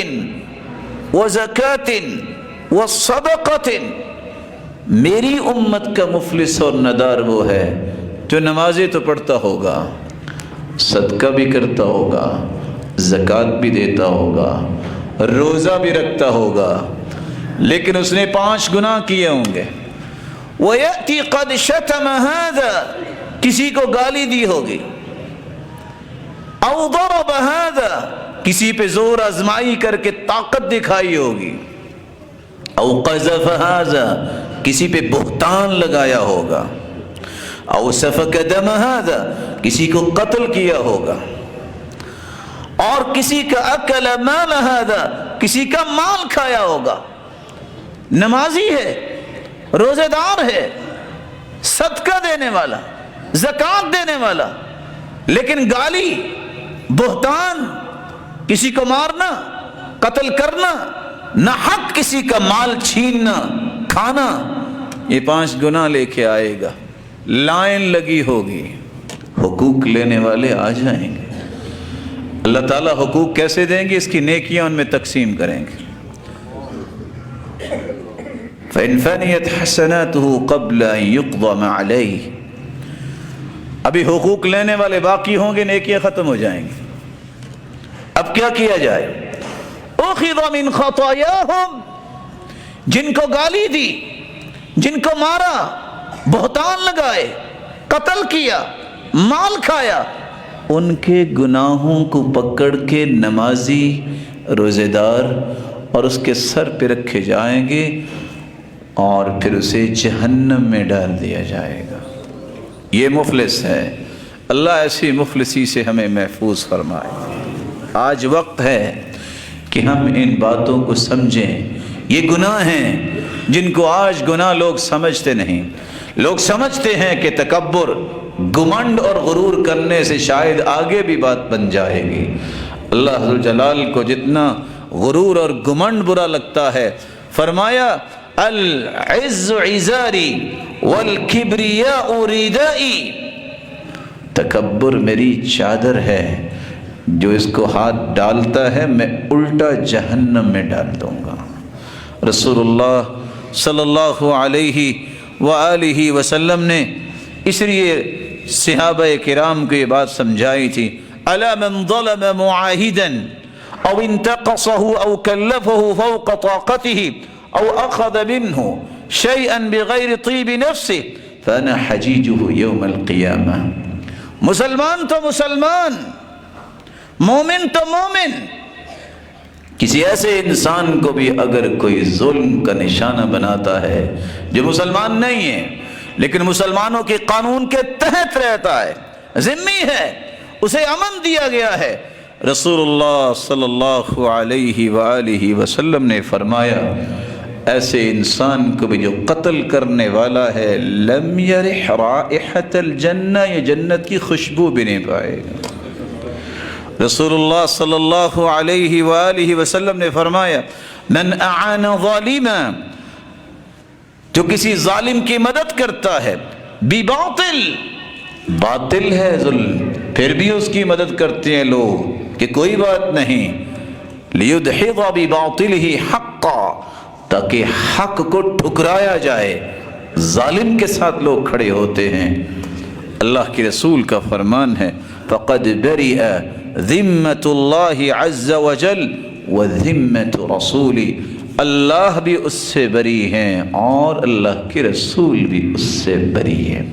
وزکاۃ وصدقۃ، میری امت کا مفلس اور نادار وہ ہے جو نمازیں تو پڑھتا ہوگا، صدقہ بھی کرتا ہوگا، زکوٰۃ بھی دیتا ہوگا، روزہ بھی رکھتا ہوگا، لیکن اس نے 5 گناہ کیے ہوں گے۔ وَيَأْتِي قَدْ شَتَمَ هَذَا، کسی کو گالی دی ہوگی، اَوْ ضَرَبَ هَذَا، کسی پہ زور آزمائی کر کے طاقت دکھائی ہوگی، اَوْ قَذَفَ هَذَا، کسی پہ بہتان لگایا ہوگا، او سفک دم ہذا، کسی کو قتل کیا ہوگا، اور کسی کا اکل مال ہذا، کسی کا مال کھایا ہوگا۔ نمازی ہے، روزہ دار ہے، صدقہ دینے والا، زکوٰۃ دینے والا، لیکن گالی، بہتان، کسی کو مارنا، قتل کرنا، نہ حق کسی کا مال چھیننا، کھانا، یہ 5 گناہ لے کے آئے گا۔ لائن لگی ہوگی، حقوق لینے والے آ جائیں گے۔ اللہ تعالیٰ حقوق کیسے دیں گے؟ اس کی نیکیاں ان میں تقسیم کریں گے۔ فَإِنْ فَنِيَتْ حَسَنَاتُهُ قَبْلَ أَنْ يُقْضَمَ عَلَيْهِ، ابھی حقوق لینے والے باقی ہوں گے، نیکیاں ختم ہو جائیں گی۔ اب کیا کیا جائے؟ أُخِذَ مِنْ خَطَايَاهُمْ، جن کو گالی دی، جن کو مارا، بہتان لگائے، قتل کیا، مال کھایا، ان کے گناہوں کو پکڑ کے نمازی، روزے دار اور اس کے سر پہ رکھے جائیں گے اور پھر اسے جہنم میں ڈال دیا جائے گا۔ یہ مفلس ہے۔ اللہ ایسی مفلسی سے ہمیں محفوظ فرمائے۔ آج وقت ہے کہ ہم ان باتوں کو سمجھیں۔ یہ گناہ ہیں جن کو آج گناہ لوگ سمجھتے نہیں۔ لوگ سمجھتے ہیں کہ تکبر، گمنڈ اور غرور کرنے سے شاید آگے بھی بات بن جائے گی۔ اللہ ذوالجلال کو جتنا غرور اور گمنڈ برا لگتا ہے، فرمایا العز عزاری والکبریاء ردائی، تکبر میری چادر ہے، جو اس کو ہاتھ ڈالتا ہے میں الٹا جہنم میں ڈال دوں گا۔ رسول اللہ صلی اللہ علیہ وآلہ وسلم نے اس لیے صحابہ کرام کو یہ بات سمجھائی تھی، الا من ظلم معاہدا او انتقصه او کلفه فوق طاقته او اخذ منه شيئا بغیر طیب نفسه فانا حجیجه یوم القیامہ۔ مسلمان تو مسلمان، مومن تو مومن، کسی ایسے انسان کو بھی اگر کوئی ظلم کا نشانہ بناتا ہے جو مسلمان نہیں ہے لیکن مسلمانوں کے قانون کے تحت رہتا ہے، ذمہ ہے، اسے امن دیا گیا ہے، رسول اللہ صلی اللہ علیہ وآلہ وسلم نے فرمایا ایسے انسان کو بھی جو قتل کرنے والا ہے لم یرح رائحۃ الجنہ، یہ جنت کی خوشبو بھی نہیں پائے گا۔ رسول اللہ صلی اللہ علیہ وآلہ وسلم نے فرمایا من اعان ظالما، جو کسی ظالم کی مدد کرتا ہے، بباطل، باطل ہے ظلم پھر بھی اس کی مدد کرتے ہیں لوگ کہ کوئی بات نہیں، لیدحض بباطلہ حقا، تاکہ حق کو ٹھکرایا جائے، ظالم کے ساتھ لوگ کھڑے ہوتے ہیں۔ اللہ کے رسول کا فرمان ہے فقد برئ ذمۃ اللہ عز وجل وذمۃ رسولہ، اللہ بھی اس سے بری ہیں اور اللہ کے رسول بھی اس سے بری ہیں۔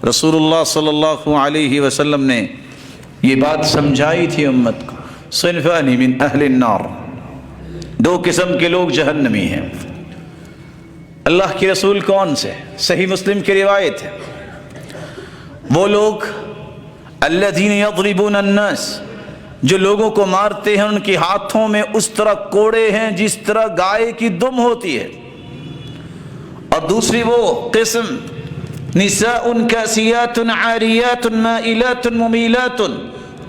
رسول اللہ صلی اللہ علیہ وسلم نے یہ بات سمجھائی تھی امت کو، صنفان من اہل النار، دو قسم کے لوگ جہنمی ہیں۔ اللہ کے رسول کون سے؟ صحیح مسلم کی روایت ہے، وہ لوگ الذین یضربون الناس، جو لوگوں کو مارتے ہیں ان کے ہاتھوں میں اس طرح کوڑے ہیں جس طرح گائے کی دم ہوتی ہے۔ اور دوسری وہ قسم نساء کاسیات عاریات مائلات ممیلات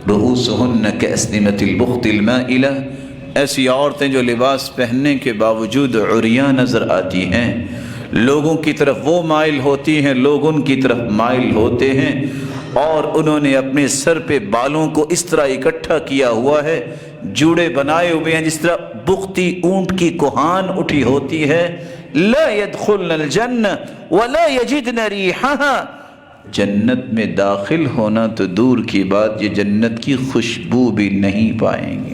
رؤوسہن کاسنمۃ البخت المائلہ، ایسی عورتیں جو لباس پہننے کے باوجود عریاں نظر آتی ہیں، لوگوں کی طرف وہ مائل ہوتی ہیں، لوگ ان کی طرف مائل ہوتے ہیں، اور انہوں نے اپنے سر پہ بالوں کو اس طرح اکٹھا کیا ہوا ہے، جوڑے بنائے ہوئے ہیں جس طرح بختی اونٹ کی کوہان اٹھی ہوتی ہے۔ لا يدخلن الجنہ ولا یجدن ریحہا، جنت میں داخل ہونا تو دور کی بات، یہ جنت کی خوشبو بھی نہیں پائیں گے۔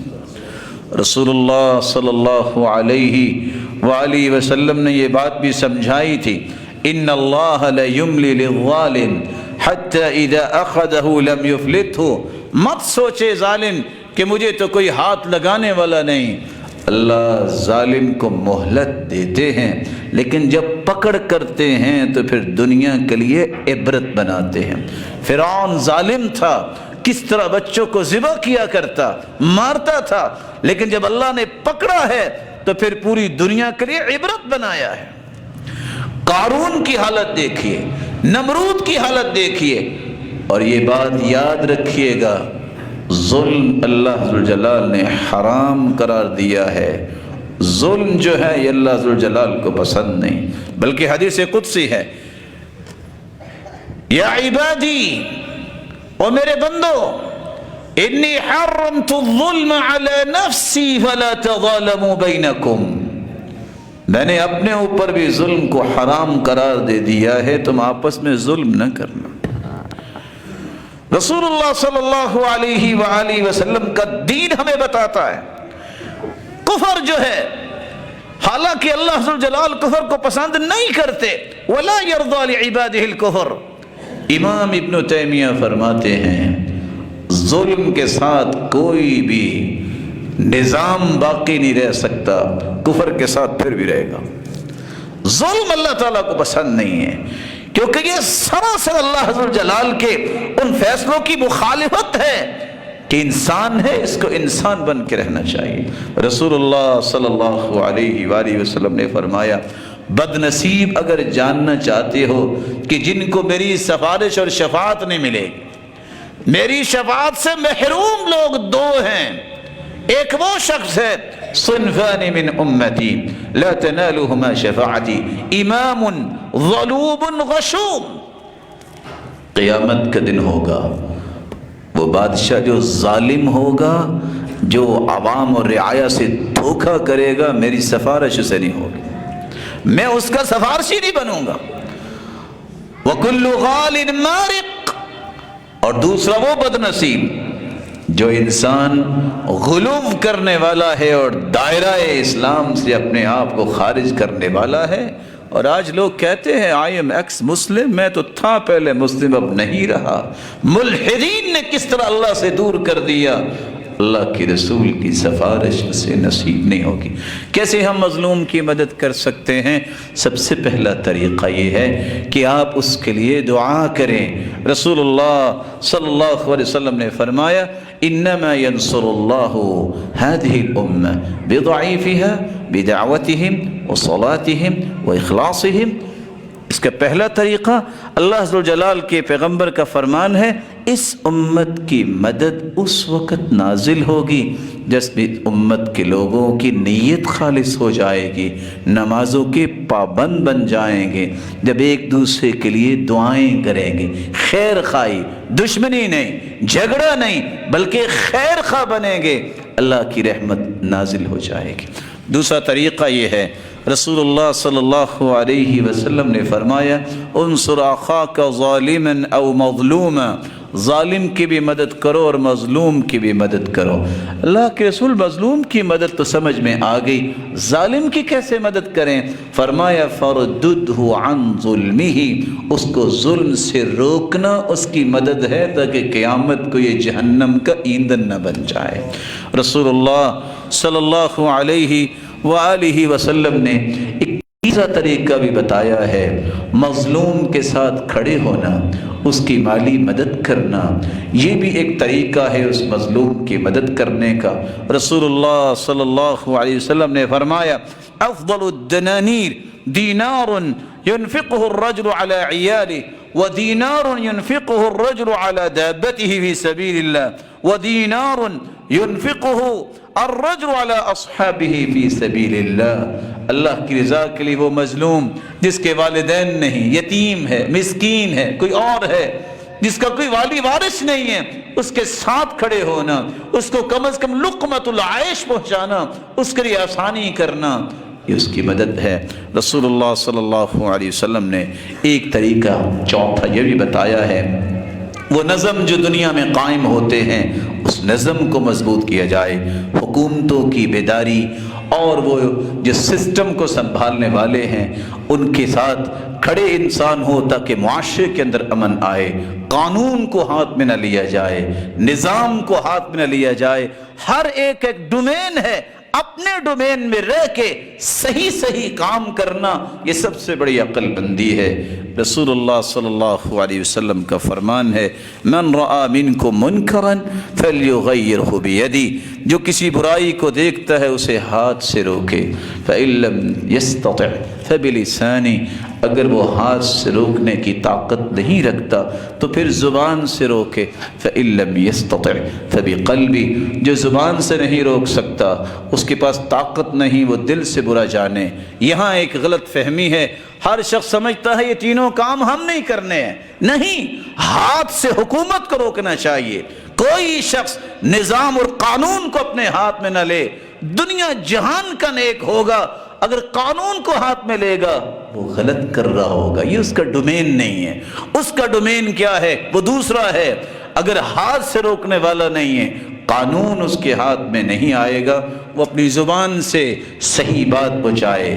رسول اللہ صلی اللہ علیہ وآلہ وسلم نے یہ بات بھی سمجھائی تھی، ان اللہ لیملی للظالم حتی اذا اخذہ لم یفلتہ، مت سوچے ظالم کہ مجھے تو کوئی ہاتھ لگانے والا نہیں، اللہ ظالم کو مہلت دیتے ہیں لیکن جب پکڑ کرتے ہیں تو پھر دنیا کے لیے عبرت بناتے ہیں۔ فرعون ظالم تھا، کس طرح بچوں کو ذبح کیا کرتا، مارتا تھا، لیکن جب اللہ نے پکڑا ہے تو پھر پوری دنیا کے لیے عبرت بنایا ہے۔ قارون کی حالت دیکھیے، نمرود کی حالت دیکھیے، اور یہ بات یاد رکھیے گا، ظلم اللہ ذوالجلال نے حرام قرار دیا ہے، ظلم جو ہے یہ اللہ ذوالجلال کو پسند نہیں، بلکہ حدیث قدسی ہے، یا عبادی، اور میرے بندو، انی حرمت الظلم علی نفسی فلا تظالموا بینکم، میں نے اپنے اوپر بھی ظلم کو حرام قرار دے دیا ہے، تم آپس میں ظلم نہ کرنا۔ رسول اللہ صلی اللہ علیہ وآلہ وسلم کا دین ہمیں بتاتا ہے کفر جو ہے، حالانکہ اللہ ذوالجلال کفر کو پسند نہیں کرتے، ولا یرضی لعبادہ الکفر۔ امام ابن تیمیہ فرماتے ہیں ظلم کے ساتھ کوئی بھی نظام باقی نہیں رہ سکتا، کفر کے ساتھ پھر بھی رہے گا۔ ظلم اللہ تعالیٰ کو پسند نہیں ہے، کیونکہ یہ سراسر اللہ ذوالجلال کے ان فیصلوں کی مخالفت ہے کہ انسان ہے، اس کو انسان بن کے رہنا چاہیے۔ رسول اللہ صلی اللہ علیہ وآلہ وسلم نے فرمایا بد نصیب اگر جاننا چاہتے ہو کہ جن کو میری سفارش اور شفاعت نہیں ملے گی، میری شفاعت سے محروم لوگ دو ہیں، ایک وہ شخص ہے صنفان من امتی لا تنالهما شفاعتی امام ظلوم غشوم، قیامت کا دن ہوگا، وہ بادشاہ جو ظالم ہوگا، جو عوام اور رعایا سے دھوکہ کرے گا، میری سفارش اسے نہیں ہوگی، میں اس کا سفارشی نہیں بنوں گا۔ وَكُلُّ غَالٍ مَارِقٍ، اور دوسرا وہ بدنصیب جو انسان غلو کرنے والا ہے اور دائرہ اسلام سے اپنے آپ کو خارج کرنے والا ہے. اور آج لوگ کہتے ہیں آئی ایم ایکس مسلم، میں تو تھا پہلے مسلم اب نہیں رہا. ملحدین نے کس طرح اللہ سے دور کر دیا. اللہ کے رسول کی سفارش سے نصیب نہیں ہوگی. کیسے ہم مظلوم کی مدد کر سکتے ہیں؟ سب سے پہلا طریقہ یہ ہے کہ آپ اس کے لیے دعا کریں. رسول اللہ صلی اللہ علیہ وسلم نے فرمایا انما ينصر الله هذه الامه بضعيفها بدعوتهم وصلاتهم واخلاصهم. اس کا پہلا طریقہ اللہ عز و جلال کے پیغمبر کا فرمان ہے اس امت کی مدد اس وقت نازل ہوگی جس میں امت کے لوگوں کی نیت خالص ہو جائے گی، نمازوں کے پابند بن جائیں گے، جب ایک دوسرے کے لیے دعائیں کریں گے، خیر خواہی، دشمنی نہیں، جھگڑا نہیں، بلکہ خیر خواہ بنیں گے، اللہ کی رحمت نازل ہو جائے گی. دوسرا طریقہ یہ ہے، رسول اللہ صلی اللہ علیہ وسلم نے فرمایا انصر اخاک ظالما او مظلوما، ظالم کی بھی مدد کرو اور مظلوم کی بھی مدد کرو. اللہ کے رسول مظلوم کی مدد تو سمجھ میں آ گئی، ظالم کی کیسے مدد کریں؟ فرمایا فرددہ عن ظلمہ، اس کو ظلم سے روکنا اس کی مدد ہے تاکہ قیامت کو یہ جہنم کا ایندھن نہ بن جائے. رسول اللہ صلی اللہ علیہ وآلہ وسلم نے ایک تیسرا طریقہ بھی بتایا ہے، مظلوم کے ساتھ کھڑے ہونا، اس کی مالی مدد کرنا، یہ بھی ایک طریقہ ہے اس مظلوم کی مدد کرنے کا. رسول اللہ صلی اللہ علیہ وسلم نے فرمایا افضل الدنانیر دینار ينفقه الرجل على عياله ودینار ينفقه الرجل على دابته في سبيل الله ودینار ينفقه الرجل على اصحابه في سبيل الله. اللہ کی رضا کے لیے وہ مظلوم جس کے والدین نہیں، یتیم ہے، مسکین ہے، کوئی اور ہے جس کا کوئی والی وارث نہیں ہے، اس کے ساتھ کھڑے ہونا، اس کو کم از کم لقمۃ العیش پہنچانا، اس کے لیے آسانی کرنا، یہ اس کی مدد ہے. رسول اللہ صلی اللہ علیہ وسلم نے ایک طریقہ چوتھا یہ بھی بتایا ہے، وہ نظم جو دنیا میں قائم ہوتے ہیں اس نظم کو مضبوط کیا جائے. حکومتوں کی بیداری اور وہ جو سسٹم کو سنبھالنے والے ہیں ان کے ساتھ کھڑے انسان ہو تاکہ معاشرے کے اندر امن آئے، قانون کو ہاتھ میں نہ لیا جائے، نظام کو ہاتھ میں نہ لیا جائے. ہر ایک ڈومین ہے، اپنے ڈومین میں رہ کے صحیح کام کرنا، یہ سب سے بڑی عقل بندی ہے. رسول اللہ صلی اللہ علیہ وسلم کا فرمان ہے من رأى منکم منکرا فلیغیرہ بیدی، جو کسی برائی کو دیکھتا ہے اسے ہاتھ سے روکے. فإن لم یستطع فبلسانہ، اگر وہ ہاتھ سے روکنے کی طاقت نہیں رکھتا تو پھر زبان سے روکے. فإن لم یستطع فبقلبہ، جو زبان سے نہیں روک سکتا، اس کے پاس طاقت نہیں، وہ دل سے برا جانے. یہاں ایک غلط فہمی ہے، ہر شخص سمجھتا ہے یہ تینوں کام ہم نہیں کرنے ہیں. نہیں، ہاتھ سے حکومت کو روکنا چاہیے. کوئی شخص نظام اور قانون کو اپنے ہاتھ میں نہ لے. دنیا جہان کا نیک ہوگا، اگر قانون کو ہاتھ میں لے گا وہ غلط کر رہا ہوگا. یہ اس کا ڈومین نہیں ہے. اس کا ڈومین کیا ہے؟ وہ دوسرا ہے. اگر ہاتھ سے روکنے والا نہیں ہے، قانون اس کے ہاتھ میں نہیں آئے گا، وہ اپنی زبان سے صحیح بات پہنچائے،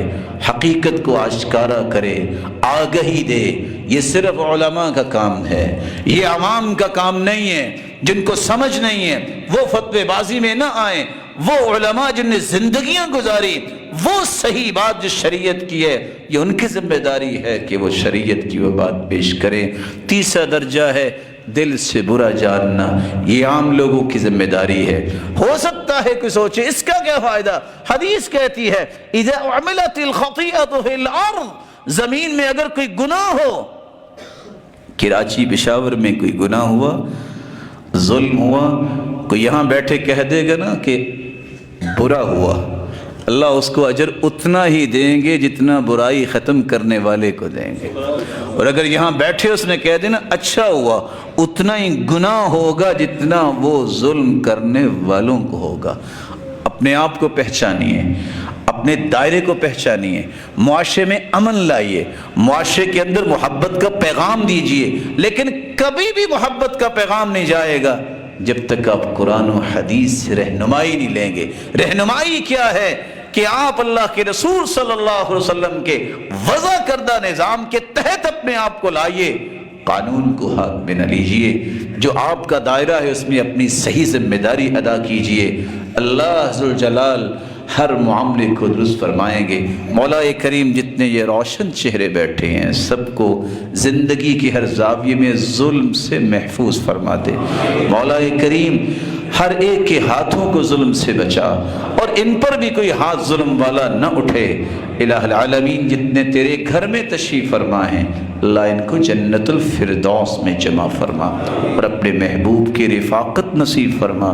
حقیقت کو آشکارا کرے، آگہی دے. یہ صرف علماء کا کام ہے، یہ عوام کا کام نہیں ہے. جن کو سمجھ نہیں ہے وہ فتوی بازی میں نہ آئیں. وہ علماء جن نے زندگیاں گزاری، وہ صحیح بات جو شریعت کی ہے، یہ ان کی ذمہ داری ہے کہ وہ شریعت کی وہ بات پیش کریں. تیسرا درجہ ہے دل سے برا جاننا، یہ عام لوگوں کی ذمہ داری ہے. ہو سکتا ہے کہ سوچے اس کا کیا فائدہ؟ حدیث کہتی ہے اذا عملت الخطیئۃ فی الارض، زمین میں اگر کوئی گناہ ہو، کراچی پشاور میں کوئی گناہ ہوا، ظلم ہوا، کوئی یہاں بیٹھے کہہ دے گا نا کہ برا ہوا، اللہ اس کو اجر اتنا ہی دیں گے جتنا برائی ختم کرنے والے کو دیں گے. اور اگر یہاں بیٹھے اس نے کہہ دینا اچھا ہوا، اتنا ہی گناہ ہوگا جتنا وہ ظلم کرنے والوں کو ہوگا. اپنے آپ کو پہچانیے، اپنے دائرے کو پہچانیے، معاشرے میں امن لائیے، معاشرے کے اندر محبت کا پیغام دیجئے، لیکن کبھی بھی محبت کا پیغام نہیں جائے گا جب تک آپ قرآن و حدیث سے رہنمائی نہیں لیں گے۔ رہنمائی کیا ہے کہ آپ اللہ کے رسول صلی اللہ علیہ وسلم کے وضع کردہ نظام کے تحت اپنے آپ کو لائیے، قانون کو ہاتھ میں نہ لیجئے، جو آپ کا دائرہ ہے اس میں اپنی صحیح ذمہ داری ادا کیجئے۔ اللہ ذوالجلال ہر معاملے کو درست فرمائیں گے۔ مولا کریم جتنے یہ روشن چہرے بیٹھے ہیں سب کو زندگی کی ہر زاویے میں ظلم سے محفوظ فرما دے۔ مولا کریم ہر ایک کے ہاتھوں کو ظلم سے بچا، اور ان پر بھی کوئی ہاتھ ظلم والا نہ اٹھے۔ الہ العالمین جتنے تیرے گھر میں تشریف فرما ہیں اللہ ان کو جنت الفردوس میں جمع فرما، اور اپنے محبوب کی رفاقت نصیب فرما،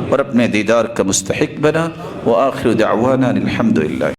اور اپنے دیدار کا مستحق بنا۔ وآخر دعوانا الحمدللہ۔